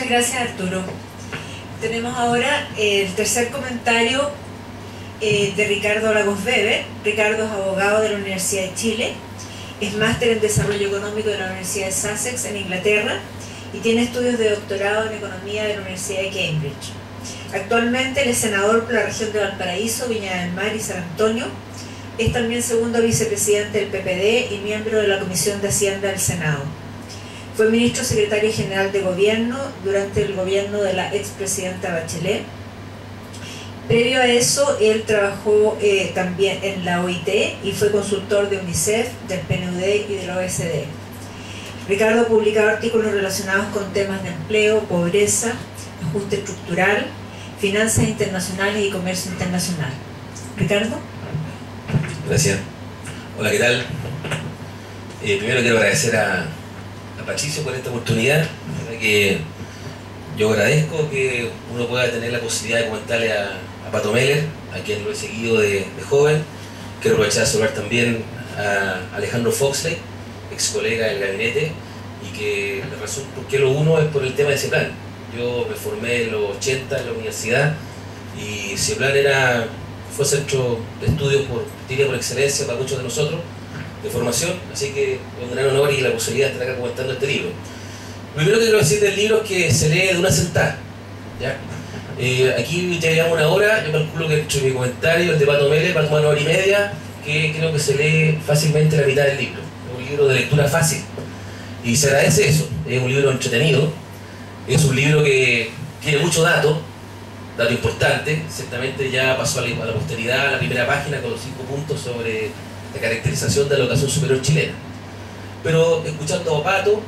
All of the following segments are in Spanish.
Muchas gracias, Arturo. Tenemos ahora el tercer comentario de Ricardo Lagos Weber. Ricardo es abogado de la Universidad de Chile, es máster en Desarrollo Económico de la Universidad de Sussex en Inglaterra y tiene estudios de doctorado en Economía de la Universidad de Cambridge. Actualmente él es senador por la región de Valparaíso, Viña del Mar y San Antonio. Es también segundo vicepresidente del PPD y miembro de la Comisión de Hacienda del Senado. Fue ministro secretario general de Gobierno durante el gobierno de la expresidenta Bachelet. Previo a eso, él trabajó también en la OIT y fue consultor de UNICEF, del PNUD y de la OECD. Ricardo ha publicado artículos relacionados con temas de empleo, pobreza, ajuste estructural, finanzas internacionales y comercio internacional. Ricardo. Gracias. Hola, ¿qué tal? Primero quiero agradecer a Patricio por esta oportunidad, que yo agradezco que uno pueda tener la posibilidad de comentarle a Pato Meller, a quien lo he seguido de joven. Quiero aprovechar de saludar también a Alejandro Foxley, ex colega del gabinete, y que la razón por qué lo uno es por el tema de CEPLAN. Yo me formé en los 80 en la universidad y CEPLAN fue centro de estudios por excelencia para muchos de nosotros, de formación, así que es un gran honor y la posibilidad de estar acá comentando este libro. Lo primero que quiero decir del libro es que se lee de una sentada, ¿ya? Aquí ya llevamos una hora, yo calculo que entre mi comentario, el de Pato Meller, va a tomar una hora y media, que creo que se lee fácilmente la mitad del libro. Es un libro de lectura fácil y se agradece eso. Es un libro entretenido, es un libro que tiene mucho dato importante. Ciertamente ya pasó a la posteridad la primera página con los 5 puntos sobre la caracterización de la educación superior chilena. Pero escuchando a Pato,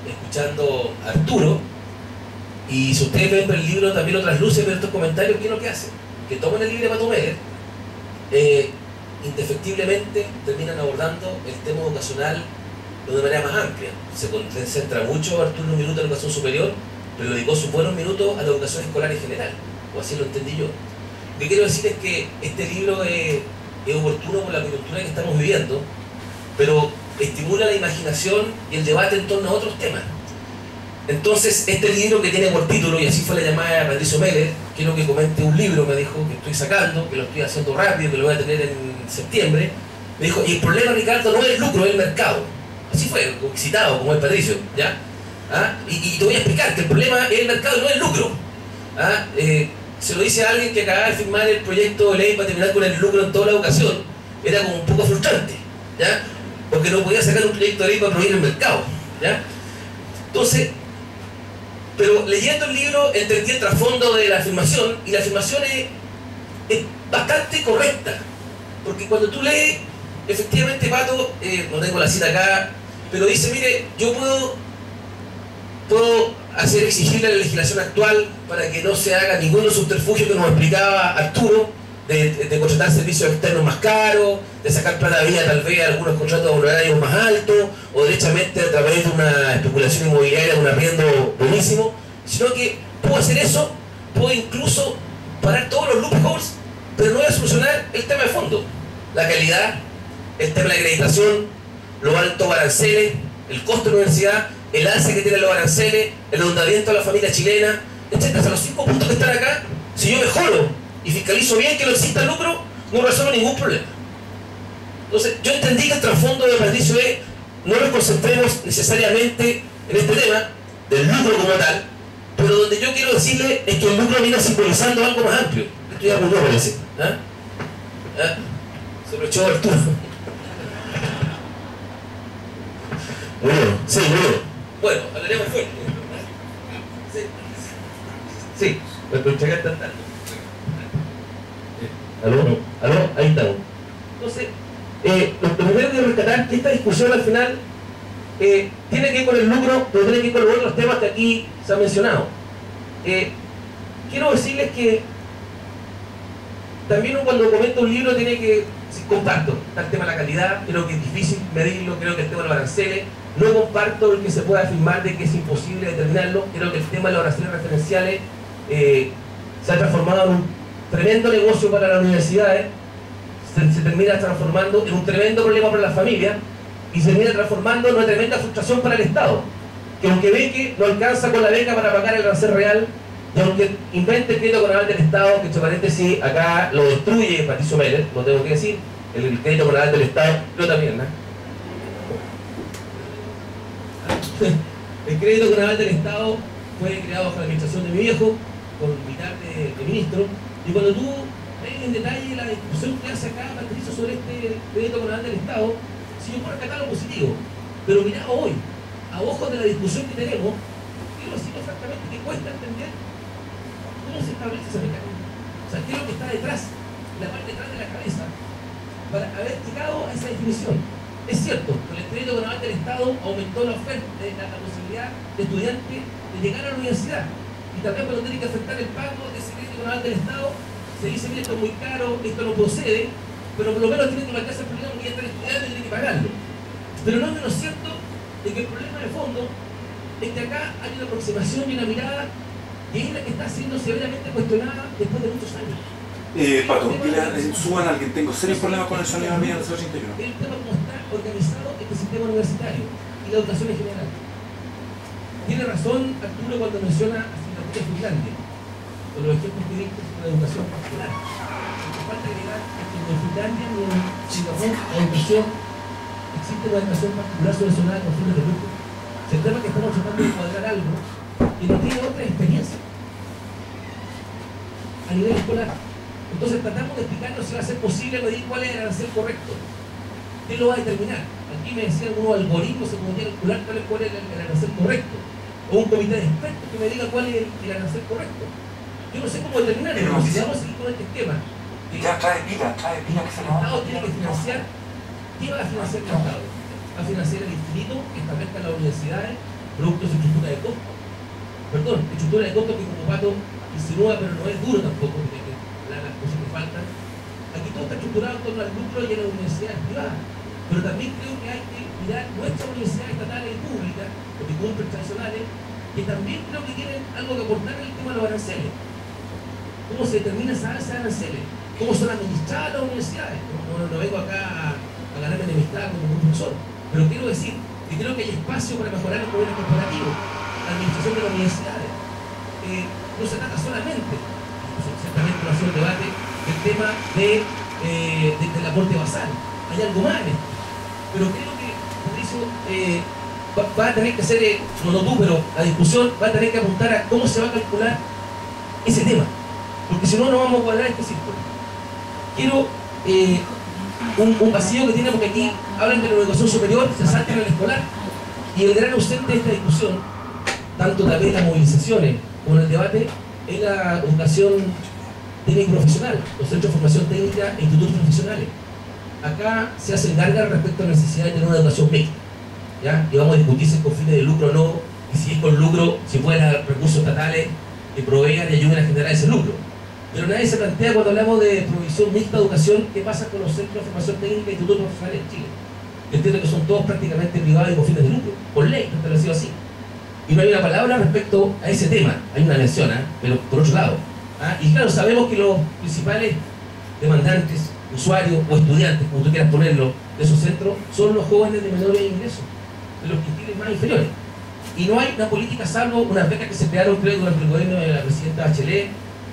escuchando a Arturo, y si ustedes ven por el libro también otras luces de estos comentarios, ¿qué es lo que hacen? Que toman el libro de Pato Meller, indefectiblemente terminan abordando el tema educacional de una manera más amplia. Se concentra mucho Arturo en un minuto en la educación superior, pero dedicó sus buenos minutos a la educación escolar en general, o así lo entendí yo. Lo que quiero decir es que este libro es oportuno por la coyuntura que estamos viviendo, pero estimula la imaginación y el debate en torno a otros temas. Entonces, este libro que tiene por título, y así fue la llamada de Patricio Meller, quiero que comente un libro, me dijo, que estoy sacando, que lo estoy haciendo rápido, que lo voy a tener en septiembre. Me dijo, y el problema, Ricardo, no es el lucro, es el mercado. Así fue, citado, como es Patricio, ¿ya? Y te voy a explicar que el problema es el mercado y no es el lucro. Se lo dice a alguien que acaba de firmar el proyecto de ley para terminar con el lucro en toda la educación. Era como un poco frustrante, ¿ya? Porque no podía sacar un proyecto de ley para prohibir el mercado, ¿ya? Entonces, pero leyendo el libro entendí el trasfondo de la afirmación, y la afirmación es bastante correcta, porque cuando tú lees, efectivamente, Pato, no tengo la cita acá, pero dice, mire, yo puedo hacer exigible a la legislación actual para que no se haga ninguno subterfugio que nos explicaba Arturo, de contratar servicios externos más caros, de sacar plata vía tal vez algunos contratos honorarios más altos, o derechamente a través de una especulación inmobiliaria con un arriendo buenísimo, sino que puedo hacer eso, puedo incluso parar todos los loopholes, pero no voy a solucionar el tema de fondo, la calidad, el tema de la acreditación, los altos aranceles, el costo de la universidad, el alza que tienen los aranceles, el endeudamiento de la familia chilena, etc. O sea, los 5 puntos que están acá, si yo mejoro y fiscalizo bien que no exista lucro, no resuelvo ningún problema. Entonces, yo entendí que el trasfondo de Patricio es, no nos concentremos necesariamente en este tema del lucro como tal, pero donde yo quiero decirle es que el lucro viene simbolizando algo más amplio. Esto ya me parece. Se lo echó Arturo. Bueno, hablaremos fuerte. Sí, pero entregar tanto. ¿Aló? Ahí estamos. Entonces, lo primero que rescatar que esta discusión al final tiene que ir con el lucro, pero tiene que ir con los otros temas que aquí se han mencionado. Quiero decirles que también uno cuando comenta un libro tiene que, sí, comparto, está el tema de la calidad, creo que es difícil medirlo, creo que el tema de los aranceles, no comparto el que se pueda afirmar de que es imposible determinarlo, creo que el tema de las oraciones referenciales se ha transformado en un tremendo negocio para las universidades, se termina transformando en un tremendo problema para las familias y se termina transformando en una tremenda frustración para el Estado. que aunque ve que no alcanza con la beca para pagar el arancel real, y aunque invente el crédito con aval del Estado, que entre paréntesis acá lo destruye Patricio Meller, lo tengo que decir, el crédito con aval del Estado, yo también, ¿no? El crédito con aval del Estado fue creado bajo la administración de mi viejo, con mitad de ministro, y cuando tú ves en detalle la discusión que hace acá Patricio sobre este crédito con aval del Estado, si yo puedo rescatar lo positivo, pero mirá hoy, a ojos de la discusión que tenemos, quiero decirlo francamente que cuesta entender cómo se establece ese mecanismo. O sea, qué es lo que está detrás, la parte detrás de la cabeza, para haber llegado a esa definición. Es cierto, con el crédito con aval del Estado aumentó la oferta, la posibilidad de estudiantes de llegar a la universidad. Y también cuando tiene que afectar el pago de ese crédito con aval del Estado, se dice, mira, esto es muy caro, esto no procede, pero por lo menos tiene que marcarse el problema porque ya está estudiando y tiene que pagarlo. Pero no es menos cierto de que el problema de fondo es que acá hay una aproximación y una mirada que es la que está siendo severamente cuestionada después de muchos años. Pato, suban a alguien, tengo serios problemas con el sonido mío del 081. El tema como está organizado este sistema universitario y la educación en general. Tiene razón Arturo cuando menciona a Singapur y Finlandia, con los ejemplos que diste sobre la educación particular. Lo que falta agregar es que ni en Finlandia ni en Singapur la educación existe una educación particular solucionada con fines de lucro. Se trata que estamos tratando de cuadrar algo que no tiene otra experiencia a nivel escolar. Entonces tratamos de explicarnos si va a ser posible medir cuál es el arancel correcto. ¿Qué lo va a determinar? Aquí me decían algunos algoritmos se podría calcular cuál es el arancel correcto. O un comité de expertos que me diga cuál es el arancel correcto. Yo no sé cómo determinarlo, pero si vamos a seguir con este esquema. Ya trae pila que se el Estado tiene que financiar. ¿Qué va a financiar el Estado? Va a financiar el instituto que establezca las universidades, productos de estructura de costo. Perdón, estructura de costo que como Pato insinúa, pero no es duro tampoco, porque las cosas que faltan. Aquí todo está estructurado en torno al lucro y a las universidades privadas. Pero también creo que hay que mirar nuestras universidades estatales y públicas, porque cumplen tradicionales, que también creo que tienen algo que aportar en el tema de los aranceles. ¿Cómo se determina esa alza de aranceles? ¿Cómo son administradas las universidades? No vengo acá a ganarme enemistad como un profesor, pero quiero decir que creo que hay espacio para mejorar el gobierno corporativo, la administración de las universidades. No se trata solamente, ciertamente no ha sido el debate, del tema del aporte basal. Hay algo más en esto. Pero creo que, Patricio, va a tener que ser, no tú, pero la discusión va a tener que apuntar a cómo se va a calcular ese tema. Porque si no, no vamos a cuadrar este círculo. Quiero un vacío que tiene, porque aquí hablan de la educación superior, se saltan al escolar. Y el gran ausente de esta discusión, tanto también las movilizaciones como en el debate, es la educación técnica y profesional, los centros de formación técnica e institutos profesionales. Acá se hacen gárgaras respecto a la necesidad de tener una educación mixta, ¿ya? Y vamos a discutir si es con fines de lucro o no, y si es con lucro, si pueden haber recursos estatales que provean y ayuden a generar ese lucro. Pero nadie se plantea cuando hablamos de provisión mixta de educación, ¿qué pasa con los centros de formación técnica e institutos profesionales en Chile? Yo entiendo que son todos prácticamente privados y con fines de lucro, por ley, está establecido así. Y no hay una palabra respecto a ese tema, hay una mención, pero por otro lado. Y claro, sabemos que los principales demandantes, usuarios o estudiantes, como tú quieras ponerlo, de esos centros, son los jóvenes de menores ingresos, de los que tienen más inferiores. Y no hay una política, salvo unas becas que se crearon, creo, durante el gobierno de la presidenta Bachelet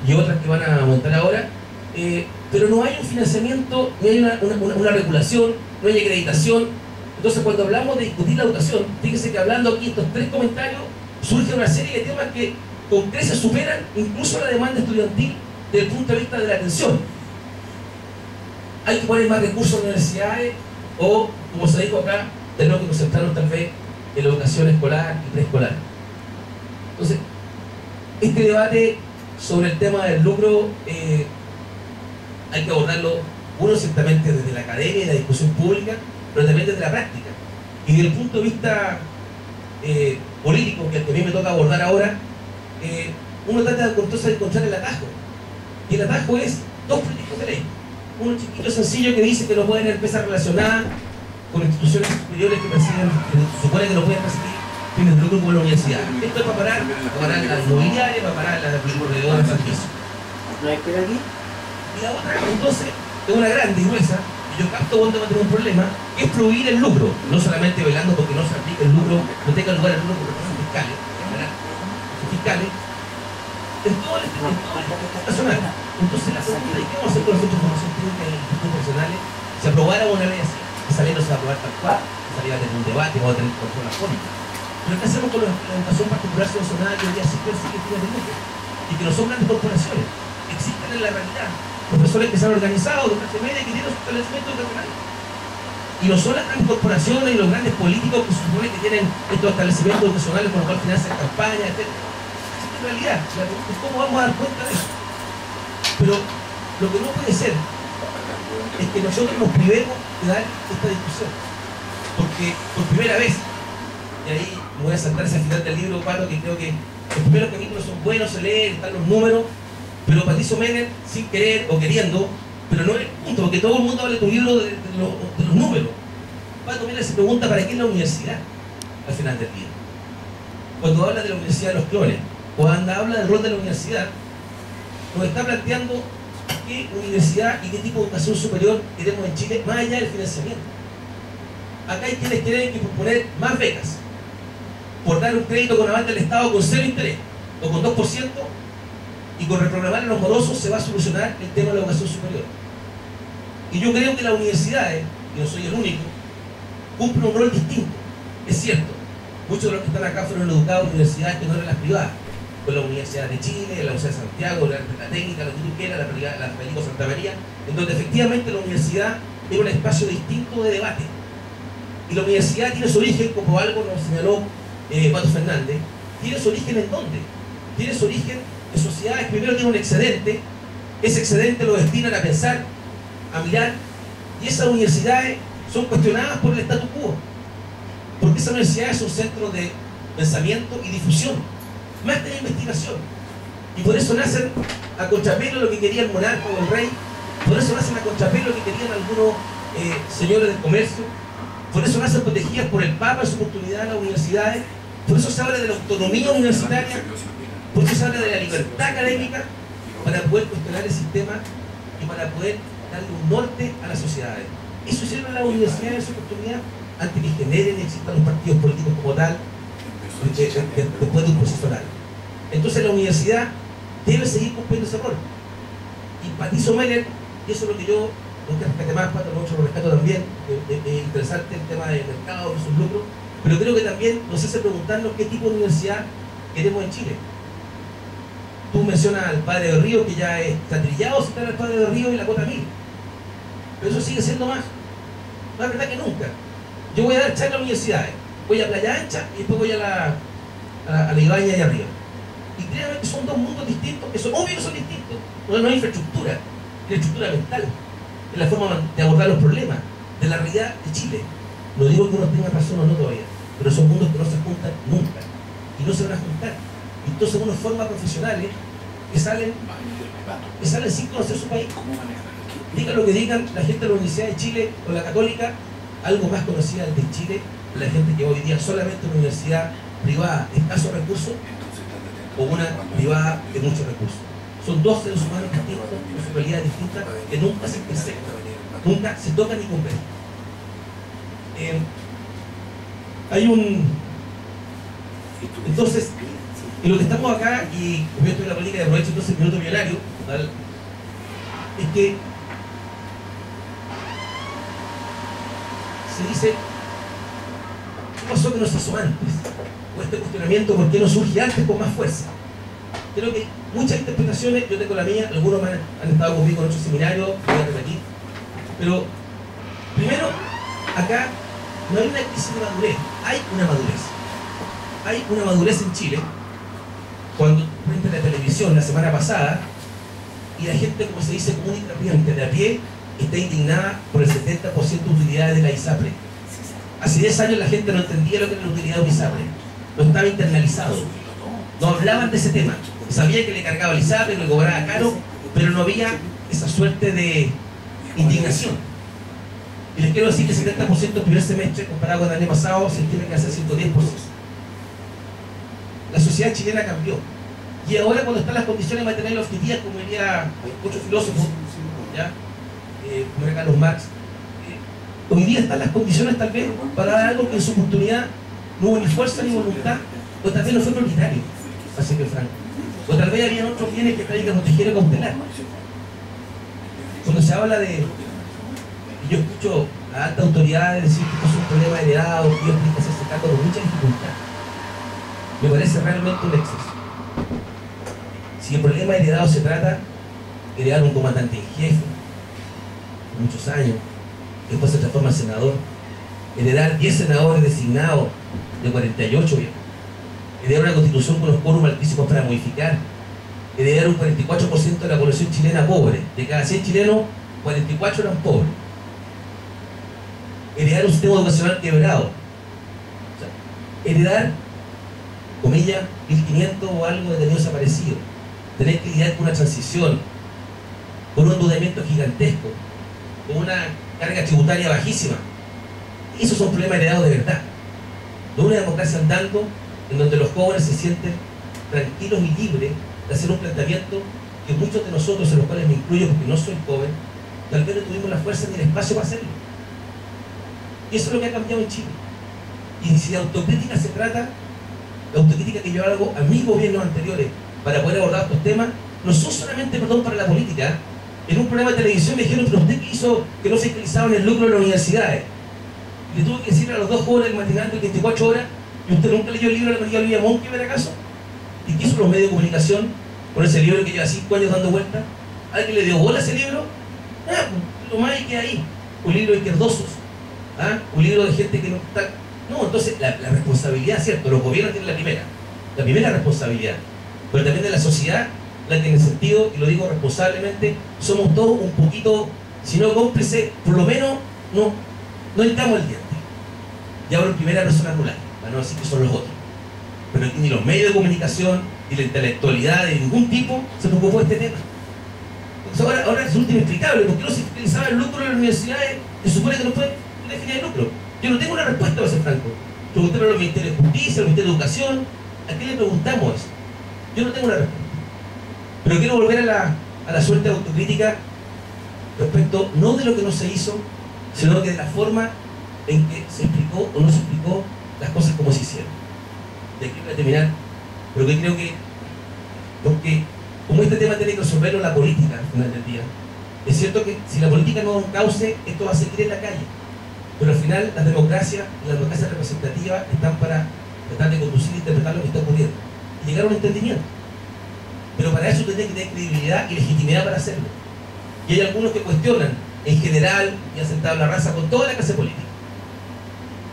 y otras que van a aumentar ahora, pero no hay un financiamiento, no hay una regulación, no hay acreditación. Entonces, cuando hablamos de discutir la educación, fíjense que hablando aquí estos tres comentarios, surge una serie de temas que con creces superan incluso la demanda estudiantil desde el punto de vista de la atención. Hay que poner más recursos en universidades o, como se dijo acá, tenemos que concentrarnos tal vez en la educación escolar y preescolar. Entonces, este debate sobre el tema del lucro hay que abordarlo, uno ciertamente desde la academia y la discusión pública, pero también desde la práctica. Y desde el punto de vista político, que a mí me toca abordar ahora, uno trata de encontrar el atajo. Y el atajo es dos proyectos de ley. Uno chiquito, sencillo, que dice que no pueden empezar relacionadas con instituciones superiores que persiguen, que supone que no pueden perseguir fines de lucro como la universidad. Esto es para parar la inmobiliaria, para parar la corredora de servicios. ¿No hay que ir aquí? Y la otra, entonces, es una grande y gruesa, y yo capto dónde va a tener un problema, que es prohibir el lucro, no solamente velando porque no se aplique el lucro lucro no tenga lugar el lucro por razones fiscales, en todo el nacional. Entonces la pregunta de qué vamos a hacer con los centros de formación técnica y los institutos profesionales, si aprobara una ley así, esa ley no se va a aprobar tal cual, esa ley va a tener un debate, va a tener control afónico. Pero ¿qué hacemos con la educación particular subvencionada que hoy día sí persigue fines de lucro? Y que no son grandes corporaciones, existen en la realidad profesores que se han organizado de clase media que tienen su establecimiento educacional. Y no son las grandes corporaciones y los grandes políticos que se supone que tienen estos establecimientos educacionales con los cuales financian campañas, etc. En realidad, la pregunta es cómo vamos a dar cuenta de eso. Pero lo que no puede ser es que nosotros nos privemos de dar esta discusión. Porque por primera vez, y ahí me voy a saltar ese final del libro, Pato, que creo que los primeros capítulos son buenos, se leen, están los números, pero Patricio Menem, sin querer o queriendo, pero no es el punto, porque todo el mundo habla de tu libro de los números. Pato Menem se pregunta para qué es la universidad al final del día. Cuando habla de la universidad de los clones, cuando habla del rol de la universidad, nos está planteando qué universidad y qué tipo de educación superior queremos en Chile, más allá del financiamiento. Acá hay quienes quieren que proponer más becas, por dar un crédito con aval del Estado con 0 interés, o con 2%, y con reprogramar a los morosos se va a solucionar el tema de la educación superior. Y yo creo que las universidades, y no soy el único, cumplen un rol distinto. Es cierto, muchos de los que están acá fueron educados en universidades que no eran las privadas, con la Universidad de Chile, la Universidad de Santiago, la Técnica, la que tú quieras, la Federico Santa María, en donde efectivamente la universidad es un espacio distinto de debate. Y la universidad tiene su origen, como algo nos señaló Pato Fernández, tiene su origen ¿en dónde? Tiene su origen en sociedades, primero tiene un excedente, ese excedente lo destinan a pensar, a mirar, y esas universidades son cuestionadas por el statu quo, porque esas universidades son centros de pensamiento y difusión, más que de investigación, y por eso nacen a contrapelo lo que quería el monarca o el rey, por eso nacen a contrapelo lo que querían algunos señores del comercio, por eso nacen protegidas por el Papa en su oportunidad en las universidades, por eso se habla de la autonomía universitaria, por eso se habla de la libertad académica, para poder cuestionar el sistema y para poder darle un norte a las sociedades. Eso hicieron las universidades en su oportunidad, antes que generen y existan los partidos políticos como tal, después de un proceso largo. Entonces la universidad debe seguir cumpliendo ese rol. Y Patricio Menem, y eso es lo que yo, no te rescate más, Pato, lo rescato también, es interesante el tema del mercado versus lucro, pero creo que también nos hace preguntarnos qué tipo de universidad queremos en Chile. Tú mencionas al Padre de Río, que ya está trillado citar al Padre de Río y la cuota 1000, pero eso sigue siendo más verdad que nunca. Yo voy a dar charla a universidades, voy a Playa Ancha y después voy a la Ibaña y arriba. Y créanme que son dos mundos distintos, que son obvio que son distintos. No hay infraestructura, hay infraestructura mental, es la forma de abordar los problemas, de la realidad de Chile. No digo que uno tenga razón o no todavía, pero son mundos que no se juntan nunca, y no se van a juntar. Y entonces uno forma profesionales que salen sin conocer su país. Digan lo que digan la gente de la Universidad de Chile o la Católica, algo más conocida de Chile, la gente que hoy día solamente una universidad privada de escasos recursos o una privada de muchos recursos. Son dos seres humanos distintos, con su realidad distinta, que nunca se intersectan, nunca se tocan ni convergen. Entonces, en lo que estamos acá, y como yo estoy en la política de aprovecho entonces el minuto millonario, ¿vale? Es que se dice, ¿qué pasó que no se hizo antes? O este cuestionamiento, ¿por qué no surge antes con más fuerza? Creo que muchas interpretaciones, yo tengo la mía, algunos han estado conmigo en otros seminarios, voy a repetir, pero primero, acá no hay una crisis de madurez, hay una madurez. Hay una madurez en Chile, cuando frente a la televisión la semana pasada, y la gente, como se dice, común y corriente de a pie, está indignada por el 70% de utilidades de la ISAPRE. Hace 10 años la gente no entendía lo que era la utilidad de un ISAPRE, no estaba internalizado, no hablaban de ese tema, sabía que le cargaba el ISAPRE, que le cobraba caro, pero no había esa suerte de indignación. Y les quiero decir que el 70% del primer semestre, comparado con el año pasado, se tiene que hacer 110%. La sociedad chilena cambió. Y ahora, cuando están las condiciones materiales objetivas, como diría muchos filósofos, ¿ya? Como era Carlos Marx, hoy día están las condiciones tal vez para dar algo que en su oportunidad no hubo ni fuerza ni voluntad, o tal vez no fue prioritario, para ser franco. O tal vez había otros bienes que traían que proteger o cautelar. Cuando se habla de, y yo escucho a altas autoridades decir que esto es un problema heredado, que ellos tienen que hacerse cargo con mucha dificultad, me parece realmente un exceso. Si el problema heredado se trata de heredar un comandante en jefe, por muchos años, después se transforma en senador, heredar 10 senadores designados de 48, heredar una constitución con los quórum altísimos para modificar, heredar un 44% de la población chilena pobre, de cada 100 chilenos, 44 eran pobres, heredar un sistema educacional quebrado, o sea, heredar, comillas, 1500 o algo de detenidos desaparecidos, tener que lidiar con una transición, con un endeudamiento gigantesco, con una carga tributaria bajísima. Esos son problemas heredados de verdad. No una democracia andando en donde los jóvenes se sienten tranquilos y libres de hacer un planteamiento que muchos de nosotros, en los cuales me incluyo porque no soy joven, tal vez no tuvimos la fuerza ni el espacio para hacerlo. Y eso es lo que ha cambiado en Chile. Y si de autocrítica se trata, la autocrítica que yo hago a mis gobiernos anteriores para poder abordar estos temas, no son solamente, perdón, para la política. En un programa de televisión me dijeron, pero usted que hizo que no fiscalizaban el lucro de las universidades. Y le tuve que decir a los dos jóvenes del matinal de 24 horas, ¿y usted nunca leyó el libro de la María Olivia Montt, ver acaso? ¿Y qué hizo los medios de comunicación con ese libro que lleva 5 años dando vueltas? ¿Alguien le dio bola a ese libro? Ah, pues, lo más hay que ahí. Un libro de izquierdosos, ¿ah? Un libro de gente que no está... No, entonces la responsabilidad, cierto, los gobiernos tienen la primera responsabilidad, pero también de la sociedad, la que en el sentido, y lo digo responsablemente, somos todos un poquito, si no cómplices, por lo menos no entramos el diente. Y hablo en primera persona plural, para no decir que son los otros. Pero ni los medios de comunicación, ni la intelectualidad de ningún tipo se preocupó de este tema. Entonces ahora resulta inexplicable, porque no se fiscalizaba el lucro de las universidades, se supone que no puede definir el lucro. Yo no tengo una respuesta, para ser franco. Pregunté a los ministerios de Justicia, al Ministerio de Educación, ¿a qué le preguntamos eso? Yo no tengo una respuesta. Pero quiero volver a la suerte de autocrítica respecto no de lo que no se hizo, sino que de la forma en que se explicó o no se explicó las cosas como se hicieron. De aquí voy a terminar, pero que creo que, porque como este tema tiene que resolverlo la política al final del día, es cierto que si la política no da un cauce, esto va a seguir en la calle. Pero al final las democracias y las democracias representativas están para tratar de conducir e interpretar lo que está ocurriendo y llegar a un entendimiento. Pero para eso tiene que tener credibilidad y legitimidad para hacerlo. Y hay algunos que cuestionan en general y han sentado la raza con toda la clase política.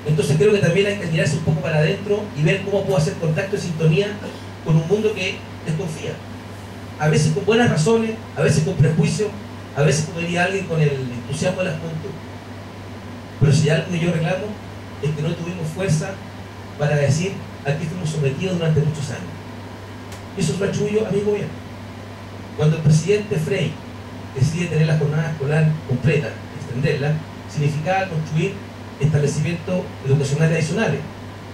Entonces creo que también hay que mirarse un poco para adentro y ver cómo puedo hacer contacto y sintonía con un mundo que desconfía. A veces con buenas razones, a veces con prejuicios, a veces, como diría alguien, con el entusiasmo de las juventud. Pero si algo que yo reclamo es que no tuvimos fuerza para decir a qué fuimos sometidos durante muchos años. Y eso es lo atribuyo a mi gobierno. Cuando el presidente Frey decide tener la jornada escolar completa, extenderla, significaba construir establecimientos educacionales adicionales.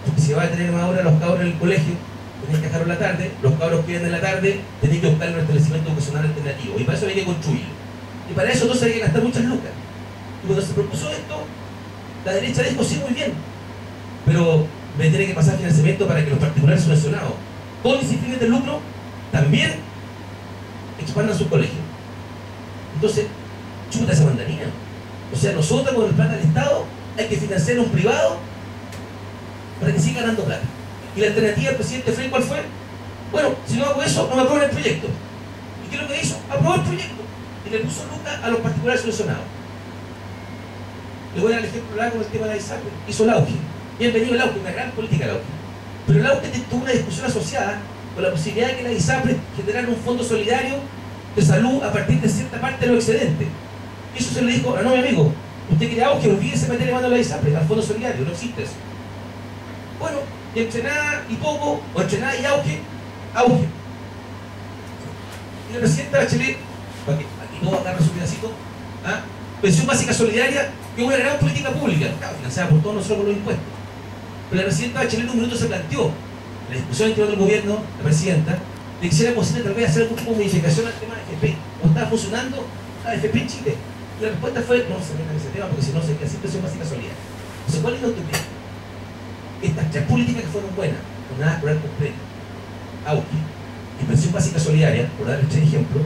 Porque si va a tener más horas los cabros en el colegio, tenéis que dejarlo en la tarde, los cabros que vienen en la tarde, tenéis que buscar un establecimiento educacional alternativo. Y para eso hay que construirlo. Y para eso entonces hay que gastar muchas lucas. Y cuando se propuso esto, la derecha dijo, sí, muy bien, pero me tiene que pasar financiamiento para que los particulares subvencionados, con y sin fines de lucro, también expandan sus colegios. Entonces, chuta esa mandarina. O sea, nosotros con el plata del Estado hay que financiar a un privado para que siga ganando plata. Y la alternativa del presidente Frey, ¿cuál fue? Bueno, si no hago eso, no me aprueban el proyecto. ¿Y qué es lo que hizo? Aprobó el proyecto y le puso lucas a los particulares subvencionados. Le voy a dar el ejemplo largo con el tema de la ISAPRE. Hizo el auge. Bienvenido el auge, una gran política el auge. Pero el auge tuvo una discusión asociada con la posibilidad de que la ISAPRE generara un fondo solidario de salud a partir de cierta parte de los excedentes. Y eso se le dijo, no, mi amigo, usted quiere auge, olvídese meterle mano a la ISAPRE, al fondo solidario, no existe eso. Bueno, y entre nada y poco, o entre nada y auge, auge. Y la presidenta Bachelet, para que aquí no agarre su pedacito, pensión básica solidaria, que es una gran política pública, claro, financiada por todos nosotros con los impuestos. Pero la presidenta Bachelet en un minuto se planteó, en la discusión interior del gobierno, la presidenta, de que sería posible tal vez hacer algún tipo de modificación al tema de AFP. ¿Cómo estaba funcionando la AFP en Chile? Y la respuesta fue, no se metan en ese tema porque si no se queda sin pensión básica solidaria. Entonces, ¿cuál es la autocrítica? estas tres políticas que fueron buenas, jornada escolar completa, auge y pensión básica solidaria, por darles tres ejemplos,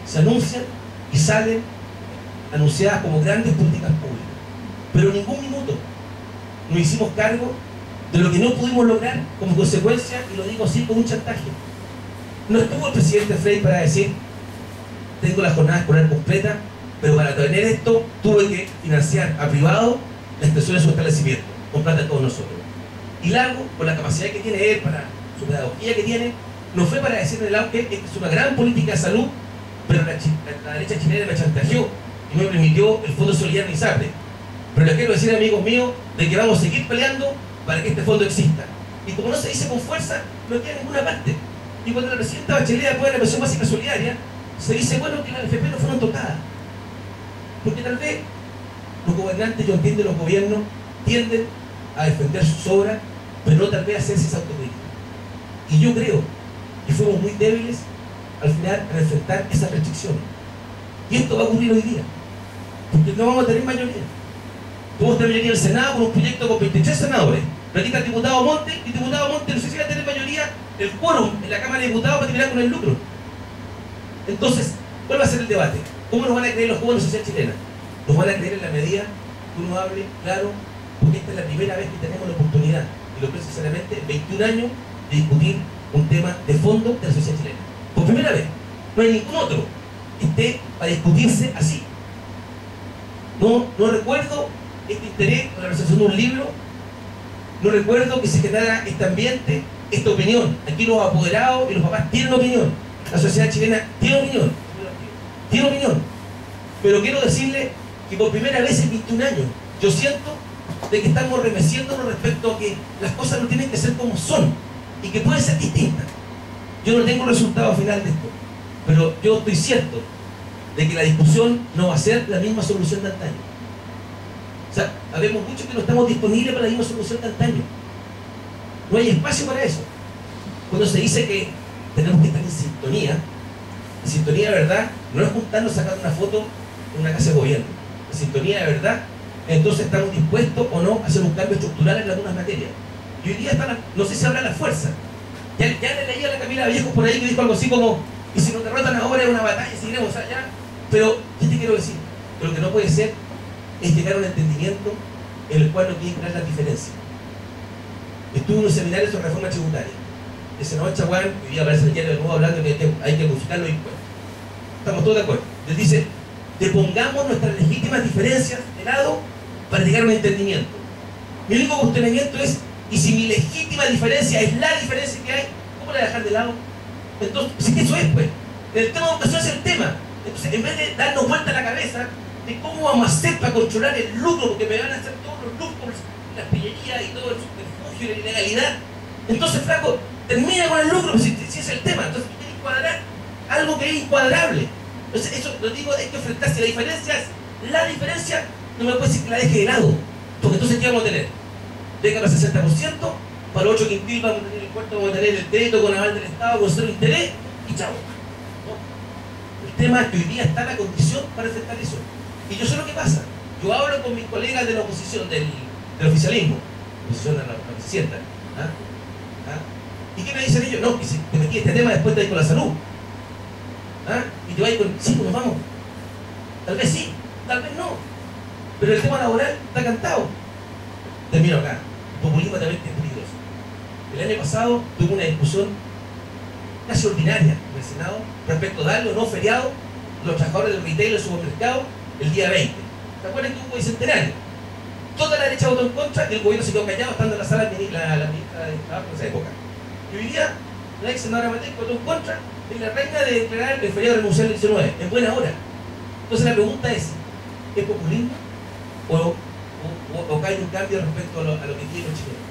se anuncian y salen anunciadas como grandes políticas públicas. Pero en ningún minuto nos hicimos cargo de lo que no pudimos lograr como consecuencia, y lo digo así, con un chantaje. No estuvo el presidente Frey para decir: tengo la jornada escolar completa, pero para tener esto tuve que financiar a privado la extensión de su establecimiento, con plata de todos nosotros. Y Lago, con la capacidad que tiene él, para su pedagogía que tiene, no fue para decirle al Lago que es una gran política de salud, pero la derecha chilena me chantajeó y me permitió el Fondo Solidario ISAPRE. Pero les quiero decir, amigos míos, de que vamos a seguir peleando para que este fondo exista. Y como no se dice con fuerza, no queda en ninguna parte. Y cuando la presidenta Bachelet aprueba la pensión básica solidaria, se dice, bueno, que las AFP no fueron tocadas. Porque tal vez los gobernantes, yo entiendo, los gobiernos tienden a defender sus obras, pero no tal vez hacerse esa autocrítica. Y yo creo que fuimos muy débiles al final en enfrentar esas restricciones. Y esto va a ocurrir hoy día, porque no vamos a tener mayoría. Podemos tener mayoría en el Senado con un proyecto con 23 senadores. Pero aquí está el diputado Monte, y el diputado Monte no sé si va a tener mayoría, el quórum en la Cámara de Diputados para terminar con el lucro. Entonces, ¿cuál va a ser el debate? ¿Cómo nos van a creer los jóvenes de la sociedad chilena? Nos van a creer en la medida que uno hable claro, porque esta es la primera vez que tenemos la oportunidad, y lo creo sinceramente, en 21 años, de discutir un tema de fondo de la sociedad chilena. Por primera vez. No hay ningún otro que esté para discutirse así. No recuerdo este interés por la realización de un libro, no recuerdo que se generara este ambiente, esta opinión. Aquí los apoderados y los papás tienen opinión. La sociedad chilena tiene opinión. Tiene opinión. Pero quiero decirle que por primera vez en 21 años, yo siento de que estamos remeciéndonos respecto a que las cosas no tienen que ser como son y que pueden ser distintas. Yo no tengo resultado final de esto, pero yo estoy cierto de que la discusión no va a ser la misma solución de antaño. O sea, sabemos mucho que no estamos disponibles para la misma solución de antaño. No hay espacio para eso. Cuando se dice que tenemos que estar en sintonía de verdad no es juntarnos a sacar una foto en una casa de gobierno. La sintonía de verdad, entonces estamos dispuestos o no a hacer un cambio estructural en algunas materias. Y hoy día no sé si habrá la fuerza. Ya le leí a la Camila Vallejo por ahí que dijo algo así como: y si nos derrotan ahora es una batalla y seguiremos allá. Pero, ¿qué te quiero decir? Que lo que no puede ser es llegar a un entendimiento en el cual no tiene que crear las diferencias. Estuve en un seminario sobre reforma tributaria. El senador Chaguán, hoy día aparece el diario de nuevo hablando que hay que modificar los impuestos. Estamos todos de acuerdo. Él dice: depongamos nuestras legítimas diferencias de lado para llegar a un entendimiento. Mi único cuestionamiento es: y si mi legítima diferencia es la diferencia que hay, ¿cómo la voy a dejar de lado? Entonces, si eso es, pues, el tema de educación es el tema. Entonces, en vez de darnos vuelta a la cabeza de cómo vamos a hacer para controlar el lucro, porque me van a hacer todos los lucros, las pillerías y todo el subterfugio y la ilegalidad, entonces, flaco, termina con el lucro, si es el tema. Entonces, tú tienes que cuadrar algo que es incuadrable. Entonces, eso lo digo, hay que enfrentarse. La diferencia, no me puede decir que la deje de lado, porque entonces, ¿qué vamos a tener? Venga para el 60%, para los 8 quintil vamos a tener el cuarto, vamos a tener el crédito con aval del Estado, con cero interés, y chao. ¿No? El tema es que hoy día está la condición para enfrentar eso. Y yo sé lo que pasa. Yo hablo con mis colegas de la oposición, del oficialismo, oposición a la presidenta. ¿Y qué me dicen ellos? No, que si te metí este tema después te vas con la salud. Y te vas con, sí, pues nos vamos. Tal vez sí, tal vez no. Pero el tema laboral está cantado. Termino acá. El populismo también es peligroso. El año pasado tuve una discusión casi ordinaria en el Senado respecto a darle o no feriado a los trabajadores del retail del supermercado el día 20. ¿Se acuerdan que hubo bicentenario? Toda la derecha votó en contra y el gobierno se quedó callado estando en la sala la ministra de Trabajo en esa época. Y hoy día la ex senadora Matei votó en contra de la reina de declarar el feriado renuncial del 19 en buena hora. Entonces la pregunta es populismo o cae un cambio respecto a lo que quieren los chilenos?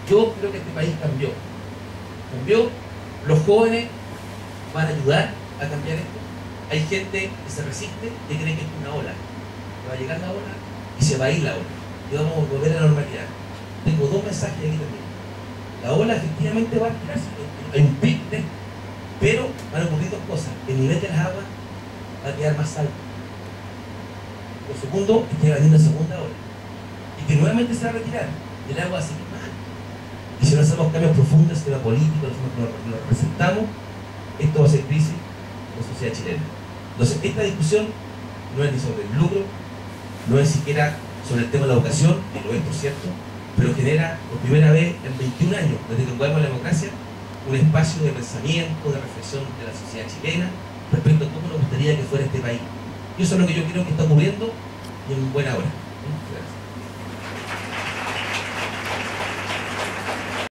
Yo creo que este país cambió. Los jóvenes van a ayudar a cambiar esto. Hay gente que se resiste y cree que es una ola. Va a llegar la ola y se va a ir la ola. Y vamos a volver a la normalidad. Tengo dos mensajes aquí también. La ola efectivamente va a tirarse. Hay un pic, pero van a ocurrir dos cosas. El nivel de las aguas va a quedar más alto. Lo segundo es que va a venir una segunda ola. Y que nuevamente se va a retirar. y el agua va a seguir mal. Y si no hacemos cambios profundos en el sistema político, en la forma como lo representamos, esto va a ser crisis en la sociedad chilena. Entonces, esta discusión no es ni sobre el lucro, no es siquiera sobre el tema de la educación, que lo es por cierto, pero genera por primera vez en 21 años, desde que jugamos la democracia, un espacio de pensamiento, de reflexión de la sociedad chilena respecto a cómo nos gustaría que fuera este país. Y eso es lo que yo creo que está ocurriendo y en buena hora. Gracias.